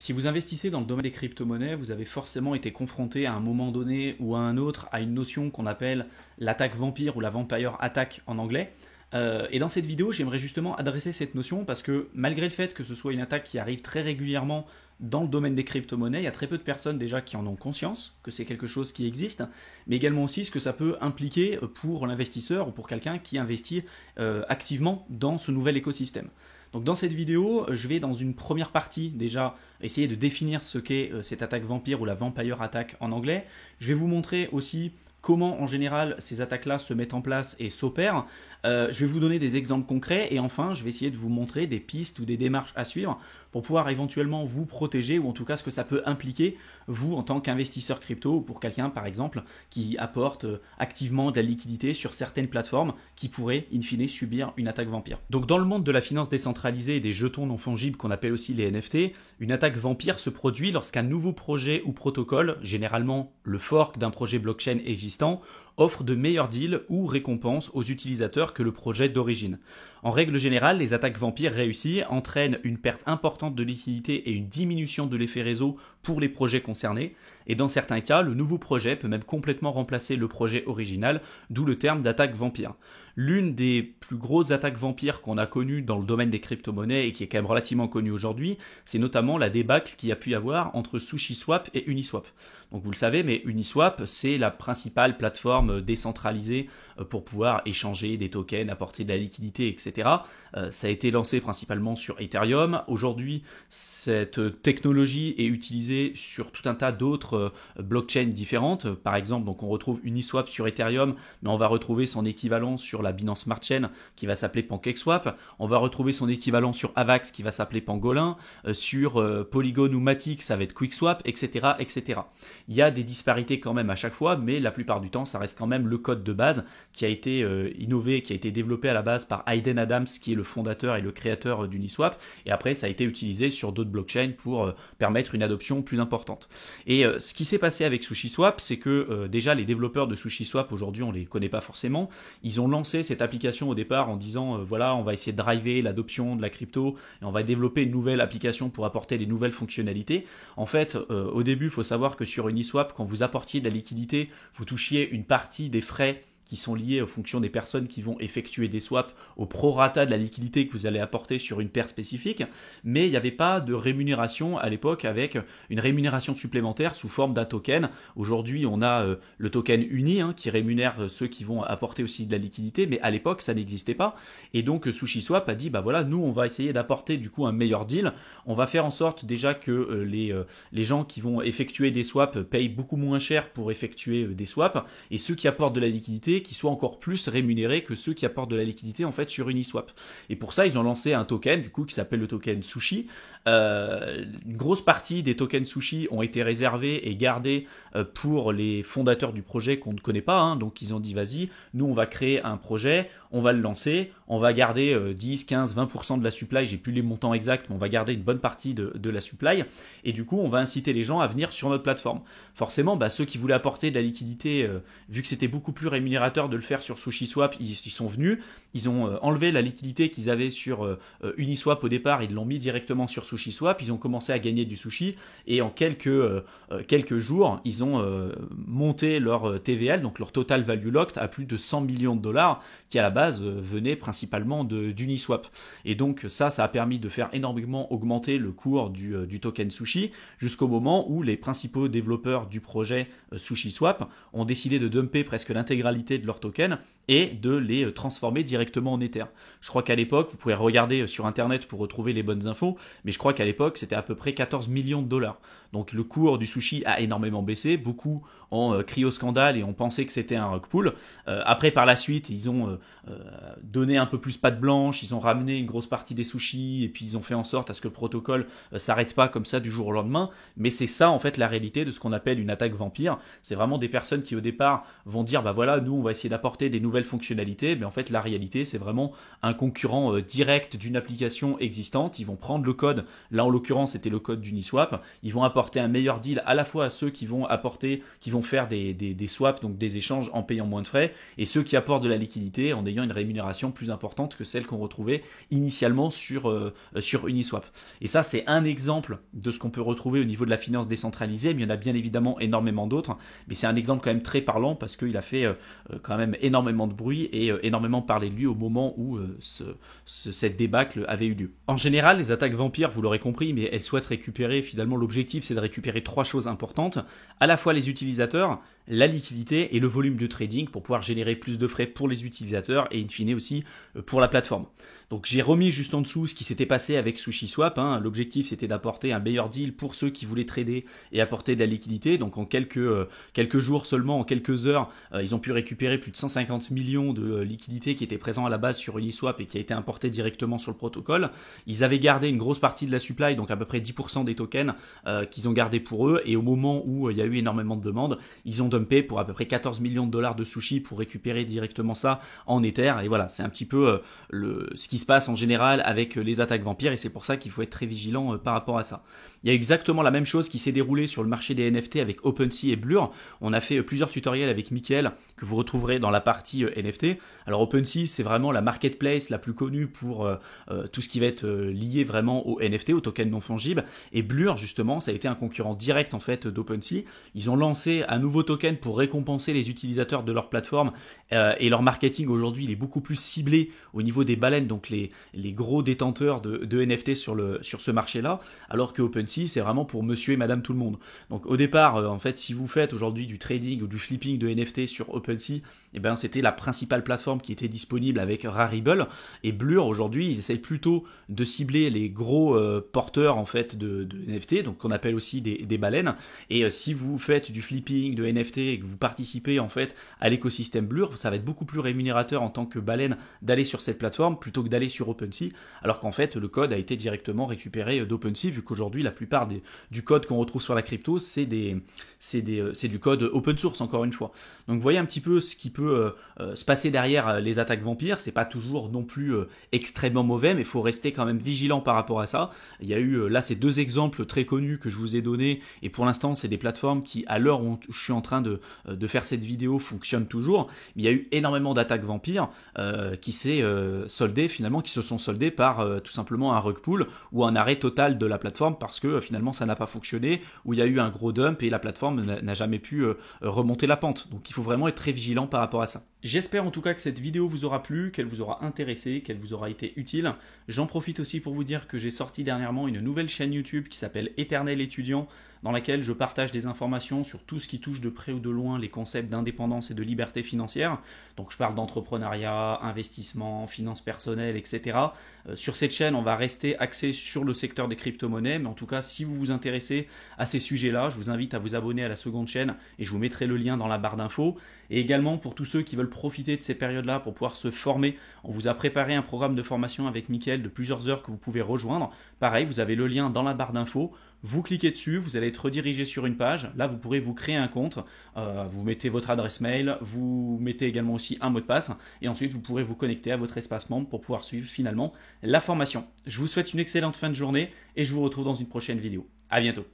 Si vous investissez dans le domaine des crypto-monnaies, vous avez forcément été confronté à un moment donné ou à un autre à une notion qu'on appelle l'attaque vampire ou la vampire attack en anglais. Et dans cette vidéo, j'aimerais justement adresser cette notion parce que malgré le fait que ce soit une attaque qui arrive très régulièrement dans le domaine des crypto-monnaies, il y a très peu de personnes déjà qui en ont conscience, que c'est quelque chose qui existe, mais également aussi ce que ça peut impliquer pour l'investisseur ou pour quelqu'un qui investit activement dans ce nouvel écosystème. Donc dans cette vidéo, je vais dans une première partie déjà essayer de définir ce qu'est cette attaque vampire ou la vampire attack en anglais. Je vais vous montrer aussi comment en général ces attaques-là se mettent en place et s'opèrent. Je vais vous donner des exemples concrets et enfin je vais essayer de vous montrer des pistes ou des démarches à suivre pour pouvoir éventuellement vous protéger ou en tout cas ce que ça peut impliquer vous en tant qu'investisseur crypto ou pour quelqu'un par exemple qui apporte activement de la liquidité sur certaines plateformes qui pourraient in fine subir une attaque vampire. Donc dans le monde de la finance décentralisée et des jetons non fongibles qu'on appelle aussi les NFT, une attaque vampire se produit lorsqu'un nouveau projet ou protocole, généralement le fork d'un projet blockchain existant, offre de meilleurs deals ou récompenses aux utilisateurs que le projet d'origine. En règle générale, les attaques vampires réussies entraînent une perte importante de liquidité et une diminution de l'effet réseau pour les projets concernés, et dans certains cas, le nouveau projet peut même complètement remplacer le projet original, d'où le terme d'attaque vampire. L'une des plus grosses attaques vampires qu'on a connues dans le domaine des crypto-monnaies et qui est quand même relativement connue aujourd'hui, c'est notamment la débâcle qu'il y a pu y avoir entre SushiSwap et Uniswap. Donc vous le savez, mais Uniswap, c'est la principale plateforme décentralisée pour pouvoir échanger des tokens, apporter de la liquidité, etc. Ça a été lancé principalement sur Ethereum. Aujourd'hui, cette technologie est utilisée sur tout un tas d'autres blockchains différentes. Par exemple, donc on retrouve Uniswap sur Ethereum, mais on va retrouver son équivalent sur la Binance Smart Chain qui va s'appeler PancakeSwap. On va retrouver son équivalent sur Avax qui va s'appeler Pangolin. Sur Polygon ou Matic, ça va être QuickSwap, etc., etc. Il y a des disparités quand même à chaque fois, mais la plupart du temps, ça reste quand même le code de base qui a été innové, qui a été développé à la base par Hayden Adams, qui est le fondateur et le créateur d'Uniswap. Et après, ça a été utilisé sur d'autres blockchains pour permettre une adoption plus importante. Et ce qui s'est passé avec SushiSwap, c'est que déjà les développeurs de SushiSwap, aujourd'hui, on les connaît pas forcément. Ils ont lancé cette application au départ en disant voilà, on va essayer de driver l'adoption de la crypto et on va développer une nouvelle application pour apporter des nouvelles fonctionnalités. En fait, au début, il faut savoir que sur Uniswap, quand vous apportiez de la liquidité, vous touchiez une partie des frais qui sont liés aux fonctions des personnes qui vont effectuer des swaps au prorata de la liquidité que vous allez apporter sur une paire spécifique, mais il n'y avait pas de rémunération à l'époque avec une rémunération supplémentaire sous forme d'un token. Aujourd'hui, on a le token uni qui rémunère ceux qui vont apporter aussi de la liquidité, mais à l'époque, ça n'existait pas. Et donc, SushiSwap a dit, bah voilà, nous, on va essayer d'apporter du coup un meilleur deal. On va faire en sorte déjà que les gens qui vont effectuer des swaps payent beaucoup moins cher pour effectuer des swaps, et ceux qui apportent de la liquidité qui soient encore plus rémunérés que ceux qui apportent de la liquidité en fait sur Uniswap. Et pour ça, ils ont lancé un token du coup qui s'appelle le token Sushi. Une grosse partie des tokens Sushi ont été réservés et gardés pour les fondateurs du projet qu'on ne connaît pas. Donc ils ont dit vas-y, nous on va créer un projet, on va le lancer, on va garder 10, 15, 20% de la supply, j'ai plus les montants exacts, mais on va garder une bonne partie de la supply. Et du coup, on va inciter les gens à venir sur notre plateforme. Forcément, ceux qui voulaient apporter de la liquidité, vu que c'était beaucoup plus rémunérateur de le faire sur SushiSwap, ils sont venus, ils ont enlevé la liquidité qu'ils avaient sur Uniswap au départ, ils l'ont mis directement sur SushiSwap, ils ont commencé à gagner du sushi et en quelques jours, ils ont monté leur TVL, donc leur Total Value Locked, à plus de 100 millions de dollars qui à la base venait principalement d'Uniswap. Et donc ça a permis de faire énormément augmenter le cours du token Sushi jusqu'au moment où les principaux développeurs du projet SushiSwap ont décidé de dumper presque l'intégralité de leurs tokens et de les transformer directement en Ether. Je crois qu'à l'époque, vous pouvez regarder sur internet pour retrouver les bonnes infos, mais je crois qu'à l'époque c'était à peu près 14 millions de dollars. Donc le cours du sushi a énormément baissé, beaucoup ont crié au scandale et ont pensé que c'était un rug pull. Après par la suite, ils ont donné un peu plus patte blanche, ils ont ramené une grosse partie des sushis et puis ils ont fait en sorte à ce que le protocole s'arrête pas comme ça du jour au lendemain. Mais c'est ça en fait la réalité de ce qu'on appelle une attaque vampire. C'est vraiment des personnes qui au départ vont dire bah voilà, nous on va essayer d'apporter des nouvelles fonctionnalités, mais en fait la réalité c'est vraiment un concurrent direct d'une application existante. Ils vont prendre le code là en l'occurrence c'était le code d'Uniswap, ils vont apporter un meilleur deal à la fois à ceux qui vont faire des swaps, donc des échanges en payant moins de frais, et ceux qui apportent de la liquidité en ayant une rémunération plus importante que celle qu'on retrouvait initialement sur Uniswap. Et ça c'est un exemple de ce qu'on peut retrouver au niveau de la finance décentralisée, mais il y en a bien évidemment énormément d'autres, mais c'est un exemple quand même très parlant parce qu'il a fait quand même énormément de bruit et énormément parlé de lui au moment où cette débâcle avait eu lieu. En général, les attaques vampires, vous l'aurez compris, mais elles souhaitent récupérer, finalement l'objectif c'est de récupérer trois choses importantes, à la fois les utilisateurs, la liquidité et le volume de trading pour pouvoir générer plus de frais pour les utilisateurs et in fine aussi pour la plateforme. Donc j'ai remis juste en dessous ce qui s'était passé avec SushiSwap. L'objectif c'était d'apporter un meilleur deal pour ceux qui voulaient trader et apporter de la liquidité. Donc en quelques jours seulement, en quelques heures, ils ont pu récupérer plus de 150 millions de liquidités qui étaient présents à la base sur Uniswap et qui a été importé directement sur le protocole. Ils avaient gardé une grosse partie de la supply, donc à peu près 10% des tokens qu'ils ont gardé pour eux. Et au moment où il y a eu énormément de demandes, ils ont dumpé pour à peu près 14 millions de dollars de sushi pour récupérer directement ça en Ether. Et voilà, c'est un petit peu ce qui se passe en général avec les attaques vampires et c'est pour ça qu'il faut être très vigilant par rapport à ça. Il y a exactement la même chose qui s'est déroulée sur le marché des NFT avec OpenSea et Blur. On a fait plusieurs tutoriels avec Mickaël que vous retrouverez dans la partie NFT. Alors OpenSea c'est vraiment la marketplace la plus connue pour tout ce qui va être lié vraiment aux NFT, aux tokens non fongibles, et Blur justement ça a été un concurrent direct en fait d'OpenSea. Ils ont lancé un nouveau token pour récompenser les utilisateurs de leur plateforme et leur marketing aujourd'hui il est beaucoup plus ciblé au niveau des baleines, donc les gros détenteurs de NFT sur ce marché-là, alors que OpenSea c'est vraiment pour monsieur et madame tout le monde. Donc au départ, en fait, si vous faites aujourd'hui du trading ou du flipping de NFT sur OpenSea, eh ben, c'était la principale plateforme qui était disponible avec Rarible, et Blur aujourd'hui ils essayent plutôt de cibler les gros porteurs en fait de NFT, donc qu'on appelle aussi des baleines, et si vous faites du flipping de NFT et que vous participez en fait à l'écosystème Blur, ça va être beaucoup plus rémunérateur en tant que baleine d'aller sur cette plateforme plutôt que d'aller sur OpenSea, alors qu'en fait le code a été directement récupéré d'OpenSea, vu qu'aujourd'hui la plupart du code qu'on retrouve sur la crypto c'est du code open source encore une fois. Donc vous voyez un petit peu ce qui peut se passer derrière les attaques vampires, c'est pas toujours non plus extrêmement mauvais, mais il faut rester quand même vigilant par rapport à ça. Il y a eu là ces deux exemples très connus que je vous ai donnés, et pour l'instant c'est des plateformes qui à l'heure où je suis en train de faire cette vidéo fonctionnent toujours. Il y a eu énormément d'attaques vampires qui se sont soldées par tout simplement un rug pull ou un arrêt total de la plateforme parce que finalement ça n'a pas fonctionné, où il y a eu un gros dump et la plateforme n'a jamais pu remonter la pente. Donc il faut vraiment être très vigilant par rapport à ça. J'espère en tout cas que cette vidéo vous aura plu, qu'elle vous aura intéressé, qu'elle vous aura été utile. J'en profite aussi pour vous dire que j'ai sorti dernièrement une nouvelle chaîne YouTube qui s'appelle Éternel Étudiant, dans laquelle je partage des informations sur tout ce qui touche de près ou de loin les concepts d'indépendance et de liberté financière. Donc je parle d'entrepreneuriat, investissement, finances personnelles, etc. Sur cette chaîne, on va rester axé sur le secteur des crypto-monnaies, mais en tout cas, si vous vous intéressez à ces sujets-là, je vous invite à vous abonner à la seconde chaîne et je vous mettrai le lien dans la barre d'infos. Et également, pour tous ceux qui veulent profiter de ces périodes-là pour pouvoir se former, on vous a préparé un programme de formation avec Mickaël de plusieurs heures que vous pouvez rejoindre. Pareil, vous avez le lien dans la barre d'infos. Vous cliquez dessus, vous allez être redirigé sur une page. Là, vous pourrez vous créer un compte. Vous mettez votre adresse mail, vous mettez également aussi un mot de passe. Et ensuite, vous pourrez vous connecter à votre espace membre pour pouvoir suivre finalement la formation. Je vous souhaite une excellente fin de journée et je vous retrouve dans une prochaine vidéo. À bientôt.